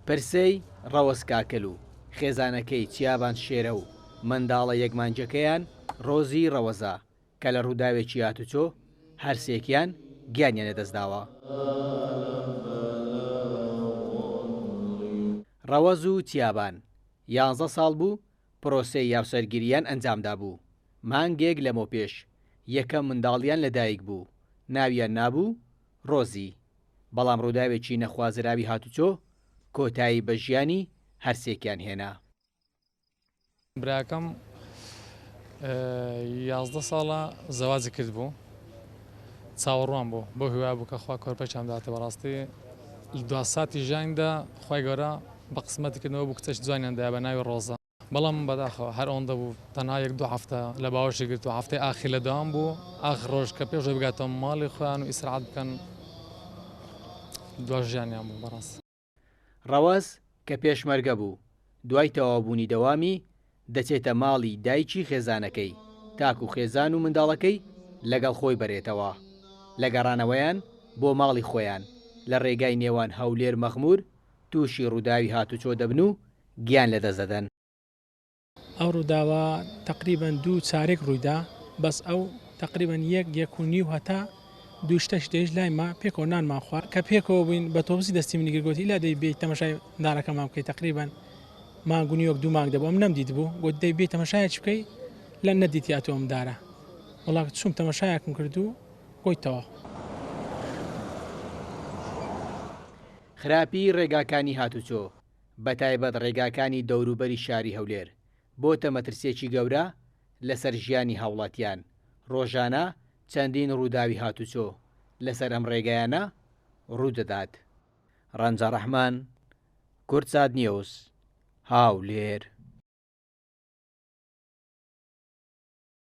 پرسەی ڕەوەز کاکەل و خێزانەکەی چیابان شێرە و منداڵە یەکمانجەکەیان ڕۆزی ڕەوەزە کە لە ڕووداوێکی هاتوچۆ هەرسێکیان گیانیان لەدەستداوە. ڕەوەز و چیابان 11 ساڵ بوو پرۆسەی یاسەرگیریان ئەنجامدا بوو. مانگێک لەمە پێش یەکەم منداڵیان لەدایک بوو. ناویان نابوو ڕۆزی، بەڵام ڕووداوێکی نەخوازراوی هاتوچۆ کۆتایی بە ژیانی هەرسێکیان هێنا. براکەم 11 ساڵە زەواجی کرد بوو، چاوەڕوان بوو بۆ هیوا بوو کە خوا کۆرپەچام داتە بەڕاستی دو ساتی ژیاندا خی گەورە بە قسمەتیکردنەوە بوو کچەش جوانیاندای بە ناوی ڕۆزە، بەڵام بەداخەوە هەر ئەوەندە بوو تەنها 1-2 هەفتە لە باوەشی گرت و هەفتەی ئاخیر لەدەوام بوو ئاخر ڕۆژ کە پێش بگاتەوە ماڵی خۆیان و ئیسراحەت بکەن دوا ژیانیان بوو بەڕاست. ڕەوەز کە پێشمەرگە بوو دوای تەواوبوونی دەوامی دەچێتە ماڵی دایکی خێزانەکەی تاکو خێزان و منداڵەکەی لەگەڵ خۆی بەرێتەوە. لە گەڕانەوەیان بۆ ماڵی خۆیان لە ڕێگای نێوان هەولێر مەخمور تووشی ڕووداوی هاتوچۆ دەبن و گیان لەدەستدەدەن. ئەو ڕووداوە تقریبان 2 چارێک ڕوویدا، بەس ئەو تقریبان 1-1.5 هەتا دووشتەش دێژ لایمە پێکەوە نانمان خوارد کە پێکەوە بووین بە تۆپسی دەستی منیگرگوتی لا دەی بێت تەمەشای دارەکەمان بکەیت تقریبان مانگونی وەک 2 مانگ دەبوو ئەم نەمدیت بوو گوت دەی بێت تەمەشایەک بکەی لە نەدیتیاتۆ ئەم دارە وڵات چوم تەمەشایەکم کرد و گۆیتەوە. خراپی ڕێگاکانی هاتوچۆ بەتایبەت ڕێگاکانی دەوروبەری شاری هەولێر بۆتە مەترسێکی گەورە لەسەر ژیانی هاوڵاتیان. ڕۆژانە چەندین ڕووداوی هاتوچۆ لەسەر ئەم ڕێگایانە ڕوودەدات. ڕەنجە ڕەحمان، کورتسات نیوز، هاولێر.